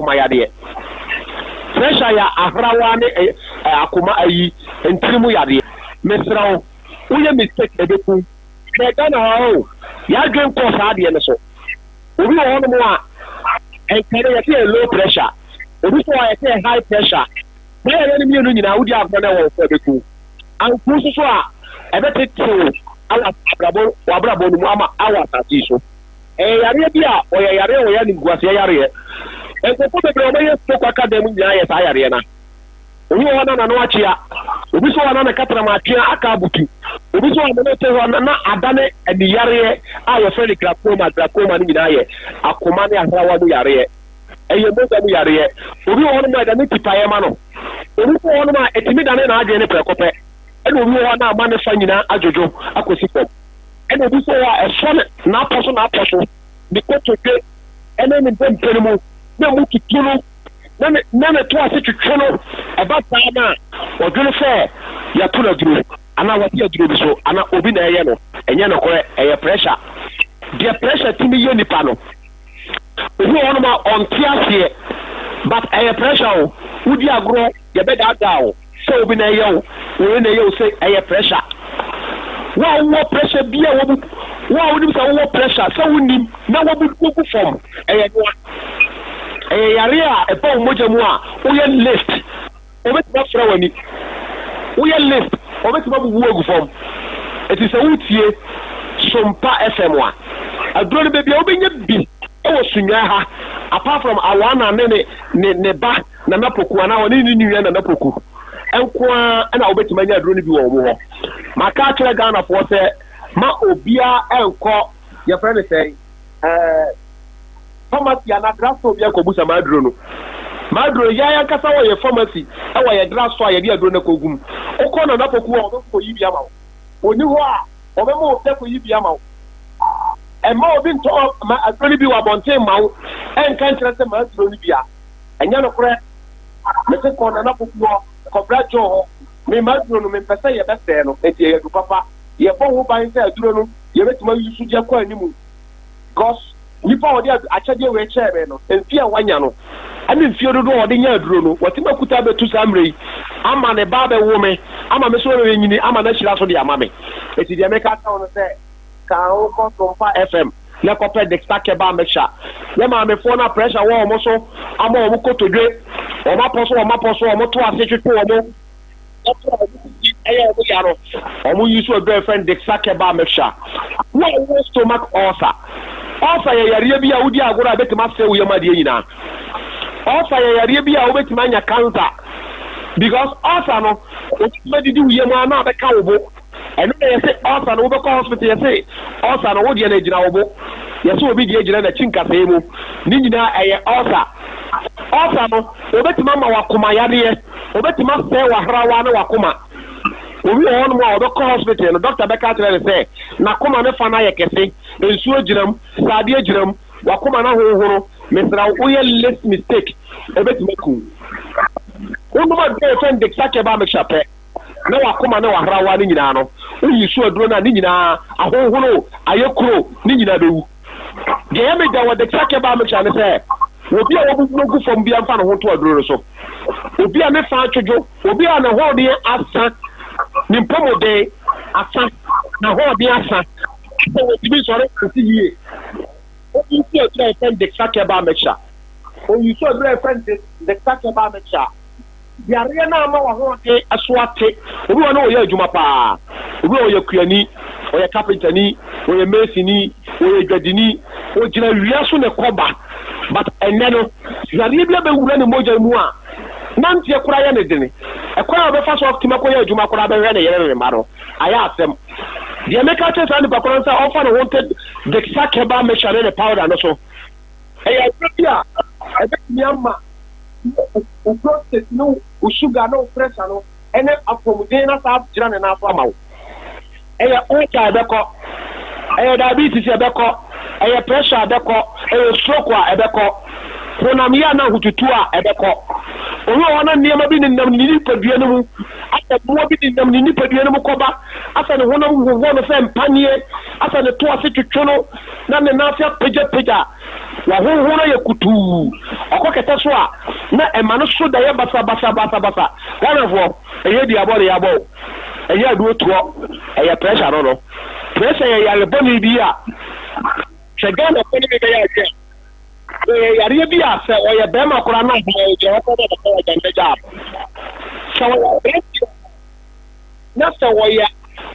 akoma yade pressure ya ahrawa ne akoma ayi ntirimu yade mesrawo uye mistake ebeku kega na ho ya dwen ko sa de ne so obi wo no mo a enkere ya say low pressure obi so ya say high pressure na ya ne mienu nyina wudi agbo na wo ko ebeku an ku so a ebetete ala abrabo no ama awa tati so yare bi a oya yare o ya ni guase yare enko bebre o maye so kwa kadem nyina ya sa yare na obi wo na no achia obi so na katara ma atwea aka abutu obi so na te ho na adane edi yare a yo feli glaucoma ni nyina ye akoma ne ahrawa mu yare eye mo ga mu yare obi wo na da ne tipaye ma no obi so wo na etimi dane na age ne prekope eno obi wo na ama ne fa nyina ajojo akosi pom eno obi so wa efone na aposo ni kotoke ene ni bempenimu na mu tutunu na to ase twetwono eba taama odwene fe ya to na duro ana wati aduro bi so ana obi na eye no enye no kore eye pressure the pressure timi ye nipa no obi wono ma ontiasie but eye pressure o udi agro ye be da o so obi na eye o we na eye o say eye pressure wo pressure bia wo nim say wo pressure so wonim na wo bu form eye no yare a epa umoja mu a uye list obetima fra wani uye list obetima bubu egu form eti se wutie sompa fm wa aduro ne bebia obenya bi ewo sunwa ha apart from awana ne ba na napoku ana woni ni nwa na napoku enkoa na obetima nya aduro ne bi wo ho maka kire Ghana fo se ma obia enko ye friend say pharmacy ana draso bia ko busa madro ya kasa wo ye pharmacy e wo ye draso a ye dia dro na kogum okọ na napoku o ko yibia ma oni ho a o be mo te ko yibia ma e ma obi nto ma adro bi wa bonten ma wo en kan kire se ma adro ni bia enya no kore me se ko na napoku ko brajo ho me madro no me pese ye bese no eti ye du papa ye bo ho ban se adro no ye betima yusu je ko animu gos nipa odi achade we chebe no enfia wanya no ani mfio dodo odi nya aduro no watima kuta betu samrei ama ne ba be wo me ama me so we nyini ama na hira so de ama me eti de me ka ta ono se ka o ko sompa fm na ko pe dexta ke ba me sha ye ma me fo na pressure wo mo so ama o mo kotodwe o ma poso o mo to ase twetwe o mo eye o mo yaro o mo use o girlfriend dexta ke ba me sha wo stomach ulcer ofa ya yare bia wudi agora betima se wo yamade nyina ofa ya yare bia wo betima nya cancer because ofa no o betima didi wo yama na be ka wo bo eno ye se ofa no wo be ko hospital ye se ofa no wo de na gina wo bo ye se obi de gina na chinka se mu ni nyina eye ofa no wo betima ma wakoma yare wo betima se wa hrawa na wakoma obi won mo obekọ hospital no doctor beka tell say na koma ne fa na ye kese ensuo giram sade giram wakoma na hohoro mesra uye less mistake ebetimaku onu ma dey friend de sake ba me chape na wakoma na wahrawa ni nyina no uyi su aduro na ni nyina ahohoro ayekuro ni nyina bewu de ya me da wa de sake ba me chane say obi a wobugu fom bia mfa no ho to aduro so obi a me fa atwojo obi a na ho de asa ni pomode asa na ho de asa so we be sorry to see here o you see a friend de sake ba mecha o you see a friend de sake ba mecha yare na ma wa ho de asoate obi wona o ye adwuma pa obi o ye kuani o ye carpenter ni o ye mason ni o ye dwadini o jira wiaso ne koba but eneno yare bia be wura ne moja mu a nanti ekura ya ne dene ekura obefa so optima ko ye adwuma kura be hwe ne yere ne maro aya asem the make chance and bakron say offer no wanted the sakeba me share the powder no so e ya bet miama o process no o sugar no pressure no ene apomuden na sa gira ne na afa mawo e ya o cha beko e ya diabetes e beko e ya pressure beko e ya stroke a beko konamia na hututu a ebeko owo wona niam bi nnam ni padua no mu atabuo bi nnam ni padua no mu koba asa ne honam ho no fe mpanie asa ne to ase twetwo no na ne na afia peja wa honhoro ye kutu okokete so a na ema no so da ye basa kana fo eye di abore ya bo eye adu to eye pressure no pressure ye ya le boni bi a chegana ko ni be ya je yare bi a se o ye be ma kura na ho je o ko da ko da ndeja so na se wo ya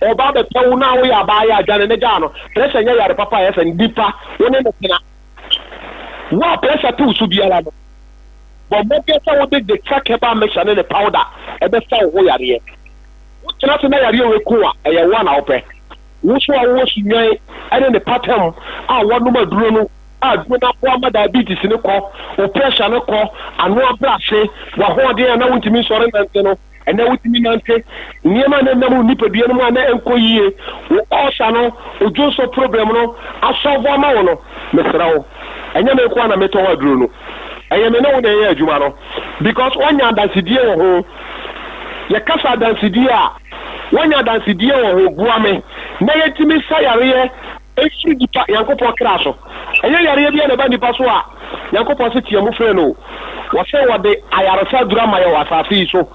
oba be pewu na wo ya ba ya jane ne ja no pressure nya yare papa ya se ndipa woni ne tena wa pressure tu su biara no bo mo be se wo de track e ba me shane ne powder e be sa wo yare e wo tena se na yare we ku a e ye wa na ope wo so a wo su nyan e ne pattern a wo no maduro no a duna po ama diabetes ne ko o pressure ne ko anu abrase wa ho de na wuntimi sore nante no ene wutimi nante niema na namu nipadua no mu na enkoyie wo osha no ojo so problem no asolve ama wo no mesrawo enya me ko na meto waduro no enya me na wo na ye adwuma no because onya dansidie wo ho ye kasa dansidie a wonya dansidie wo ho buame na yetimi sayare efiri dipa yankopɔ kra so enya yare bia na ba nipa so a yankopɔ se tie mu frɛ no wo se wo de ayaresa drama ye wasafi so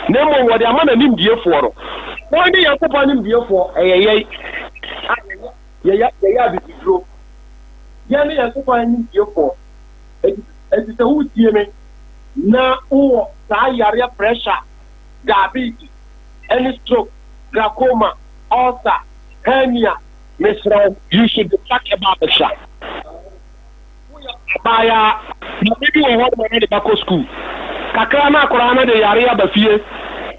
na mo wo de amana nimdiefo no wo de yankopɔ nimdiefo eyeye ya bi dro ya ne yankopɔ nimdiefo edi se wo tie me na wo sa yare pressure diabetes any stroke glaucoma ulcer hernia Mr. You should talk about the shot. Baya, maybe we want to the back school. Kakrana Korana de Yaria Bafie,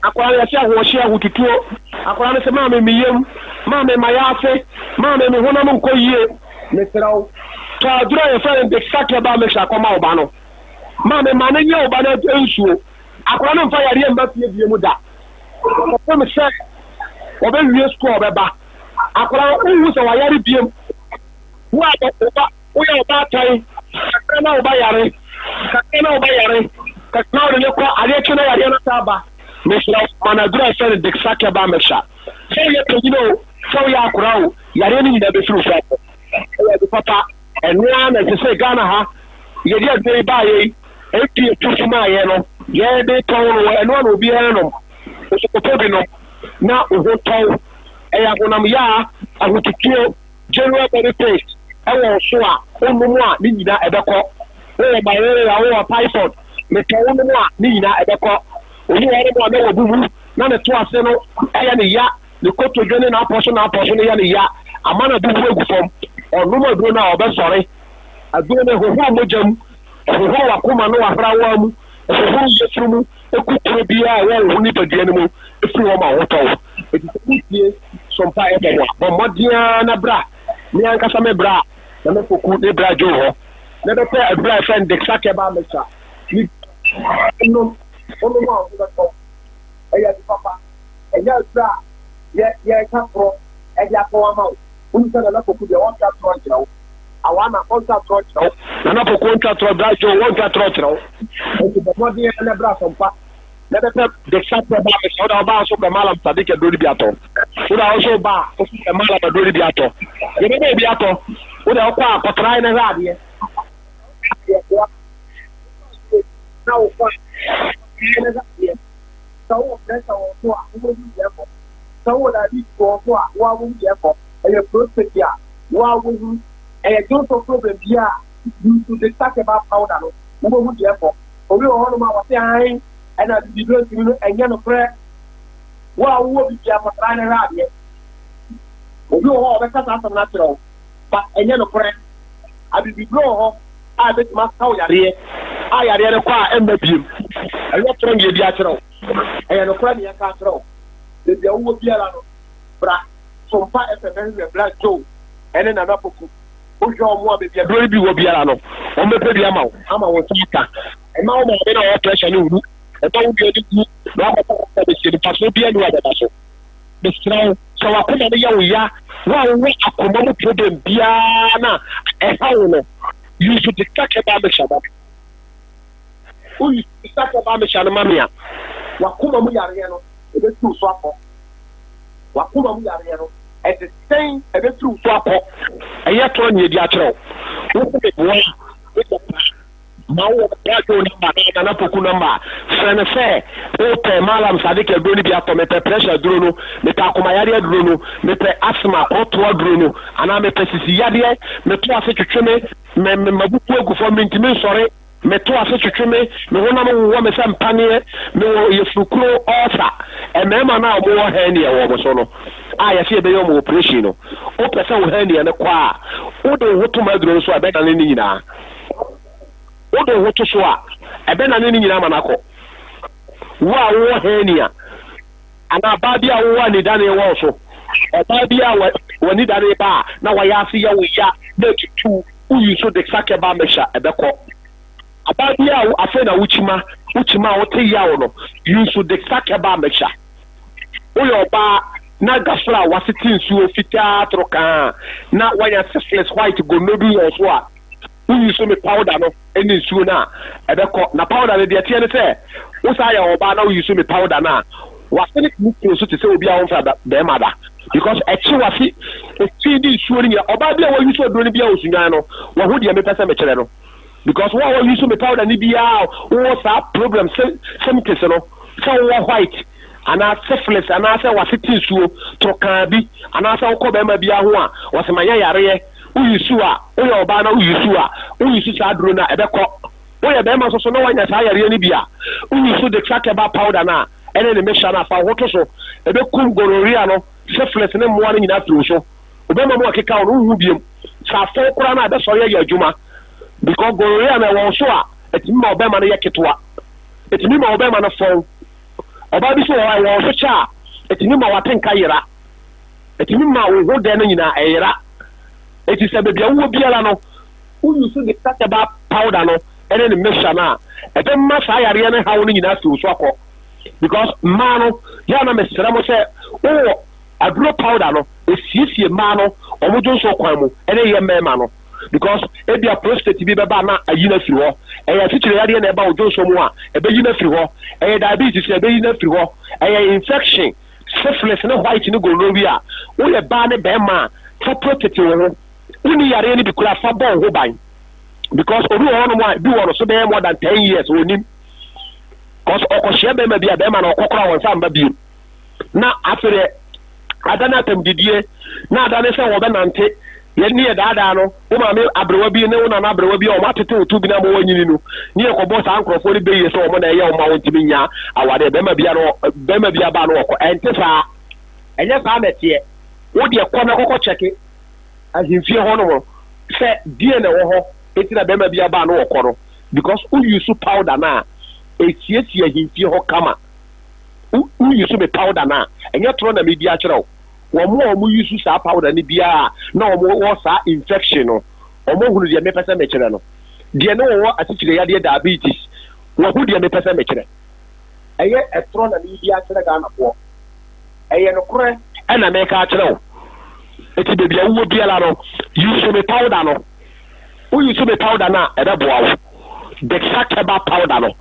Aquaria Washia Hututo, Aquana Samame Miyem, Mame Mayafe, Mame Honam Koye, Mr. So I draw a friend exactly about the Shakoma Obano. Mame Manaya Obana Ensu, Aquana Fire Bafie Muda. From say, Oben Year Score Baba. Akora uwu se wayare biem wo aba wo ya oba tai kakana oba yare kakana ne ko ale kena yare na taba mesra manadura se de sake ba mesha so ye togino so ya akora wo yare ni na be firu fa ya de papa enwa na se Ghana ha ye dia de ba ye epie tufuma ye no ye de ton wo enwa na obi he no so ko tobi no na oho ton eya gonam ya ahututuo general body paste ewo so a onumu a ni nyina ebekọ o malaria o typhoid me to onumu a ni nyina ebekọ oni wore mo na wobubu na ne to ase no eya ne ya ne koto dwene na aposo ne ya ne ya amana du egu fom onumu aduro na obesore aduro ne hoho mojam hoho wakoma no wahra wa mu hoho yefuru mu ekuturo bia wa wo ni padua ne mu efuru wo ma woto etitie sompa ebe wa bo modia na bra ni ankasa me bra na me foku ne bra jo ho na be pe bra friend de sake ba me sa ni no ono ma o da ko eya di papa eya bra ye ka pro eya ko wa ma unu sa na foku de won ka tro jira wo awana on ka tro jira na foku on ka tro bra jo won ka tro jira wo o bo modia na bra sompa na be de sake ba me so da ba so be malam sadike dori bi ato Uda also ba o fi mala ba dori bi ato ye be bi ato uda kwa akotrai na radie na o kwa na radie so presa o so a wo bi ye ko so da bi ko so a wa wo ye ko e prospect ya wa wo hu e don't problem bia you to the talk about powder no wo wo ye ko o bi o hono ma wa se ai ana di do ti no enya no pre wa wo bi bia ma na radie obi ho be kasa asam na tro ba enye no pre abibi bro ho a be ma saw yare a yare ne kwa emba biem ayo tro nge bi a tro enye no pre ne ka tro de bia wo bia la no bra so pa fm ne bra jo ene na na poku o jo mo be bia do bi wo bia la no o me pe bia ma wo saka e ma wo mo be na wo pressure ni uru e to wo bi odi na ko ta be se paso bia ni wa da so besra so akoma ne yawo ya wa wo akoma mu problem bia na e hawo no you should take about the shabab o you start about the shabab mamia wakoma mu yare no e be tu so akọ wakoma mu yare no e the same e be tu so akọ e ye to nye di akere wo ko be bo Mawo prato number na poku number friend say o pe malam Sadiq Aduro ni bi ato me pe pressure duro no me ta komayare duro no me pe asthma oto duro no ana me pe sisi yade me to ase twetweme me mabuku egu for me ntimi sore me to ase twetweme me wona mo wo me se mpane me wo yefukuro osa e me ma na mo wo ha ni e wo mo so no a ya se be yo mo operation no o pe se wo ha ni e ne kwa o de wo to maduro so abeka ni nyina odo woto so a ebe na ne nyina manako wa wo henia ana ba bia wo ni dane wo so ba bia wo ni dane ba na wa ya se ya wo ya na tutu uyu so de sake ba mesha ebeko aba bia wo afa na wuchima wo te ya wo no yu so de sake ba mesha oyo ba na gafra wasitin su ofita troka na wa ya syphilis white go nobi oso a uyu so me powder no eni nsuo na ebeko na powder de tie ne se wo sa ya oba na uyu so me powder na wasene mutu so te se obi a wonfa be mada because echi wasi eti di nsuo ni oba bia wo yuso do ni bia osunyan no wo ho de me pese me kire no because wo yuso me powder ni bia wo sa problem symptoms no so wo white ana syphilis ana se wasiti nsuo troka bi ana se wo be ma bia ho a wo se manya yare uyisu a oyo oba na uyisu sa aduro na ebeko oye be ma so no wanya sa yare ni bia uyisu de trackable powder na ene ne mesha na fa hoto so ebekum gonorrhea no syphilis ne mo na nyina tru so obema mo akeka no hu biem sa fa kura na be so ye adwuma because gonorrhea na wo so a etimi ma obema na ye ketwa etimi ma obema na fon oba bi so wo so cha etimi ma watenka yira etimi ma wo ho de na nyina eyira eti se bebia wo biala no unu so de tataba powder no ene ne mesha na ebe ma sa yare ne hawo nyina so so akọ because ma no ya na mesra mo se o aduro powder no esiesie ma no omojo so kwan mu ene ye mema no because ebia prostate bi beba na ayina firi ho eya fikire yare na eba ojo so mu a ebe yina firi ho eya diabetes ebe yina firi ho eya infection syphilis ne white ne gonorrhea wo ye ba ne be ma for protect wo uni yare ni bikula fa bon ho ban because obi won no bi won so be more than 10 years onim cause okohye be ma bia be ma na okokora won samba bi na afere adana tam didie na adana se wo be nante ye ni daada no wo ma me abrewa bi ne wo na abrewa bi o ma tete otu bi na mo wanyini no ni e ko bo sa ankrofo ni be ye so mo na ye o ma won timi nya awade be ma bia ba no okọ ente fa enye fa metie wo de ko na kokọ cheke ahimfie ho no se die na wo ho etina be ma bia ba no okọ no because who use powder na etietie ahimfie ho kama who use me powder na enye tro na me bia kire wo mo use sa powder ni bia na wo sa infection no wo hunu de me pese me kire no de no wo atikire ya de diabetes wo hu de me pese me kire eye etro na me bia kire ga na po eye no kure na me ka kire wo eti de bia wo bia la no use me powder no wo use me powder na e be boa wo de sakeba powder no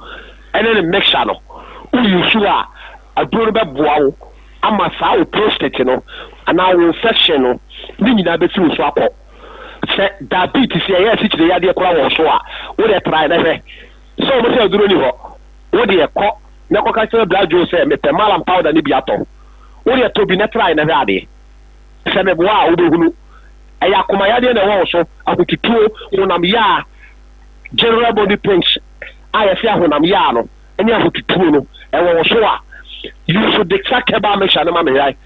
ene ne mixture no wo use a aduro be boa wo ama sa o prostate no ana wo infection no ni nyina be fi so akọ se diabetes ye yes kire ya de kora wo so a wo de try na he so mo se aduro ni ho wo de ekọ na ko ka se blood jo se me pe malam powder ni bi ato wo de to bi na try na he ade se me boa wo be hunu eya koma ya de na wo so akututuo honam ya general body pains aya fi honam ya no eni akututuo no e wo so a you should exactly ba me shana ma me right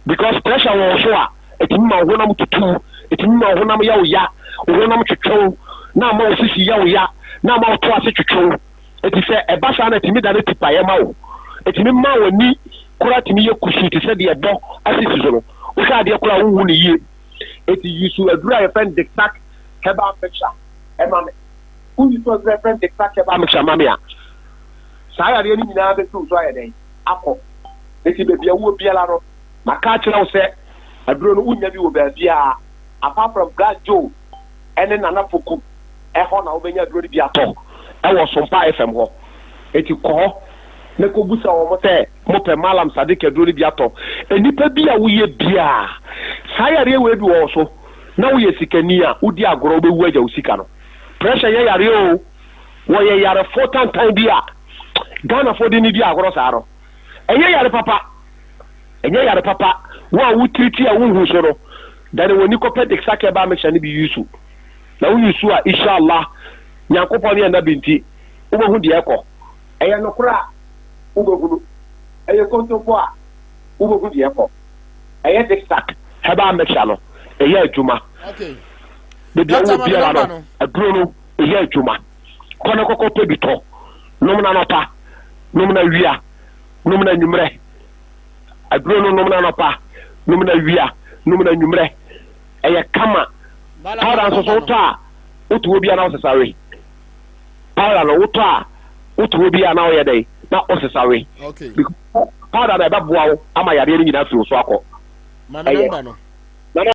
because pressure wo so a etimi ma honam tutu etimi ma honam ya wo ya honam twetwo na ma osisi ya wo ya na ma to ase twetwo eti se e ba sha na etimi da ne tipa ye ma wo etimi ma wo ni kura timi ye kusu ti se de ebo asisi so no o sha de kura wo ni ye eti yusu adura ye friend diktak heba mixture e ma me u yusu adura friend diktak heba mixture ma me a sa ya de ni nyina be so so aye den akọ eti bebia wo biala no maka kire wo se aduro no unya bi wo ba bia apart from God Joe ene nana foku e ho na wo benya aduro bi ato e wo Sompa FM ho eti ko ne ko busa wo mo se mo pe malam Sadiq aduro bi ato enipa bi a wo ye bia sa yare we bi wo so na wo ye sikani a wo di agoro be wu agya wo sika no pressure yɛ yare o wɔyɛ yare fo tantan bi a Ghana fo de ni di agorɔ saa no ɛnyɛ yare papa wo a wo tiriti a wo hu so no dane woni copedic sake ba me hyɛ bi yusu na wo yusu a inshallah nyankopɔn ne na binti wo bo hu de ɛkɔ ɛyɛ no kora wo bo hu ɛyɛ kontompo a wo bo hu de ɛkɔ ɛyɛ dick sack heba me hyɛ no ɛyɛ adwuma okay de bia wo bia no aduro no ɛyɛ adwuma kono kokko pebito nom na napa nom na wia nom na nwumre aduro no nom na napa nom na wia nom na nwumre ɛyɛ kama powder nso so ta otuwo bia na osesawe powder no wota otuwo bia na oyɛ dai na osesawe okay powder na ɛbɛboa wo ama yare ni nyina firi so akɔ ma number no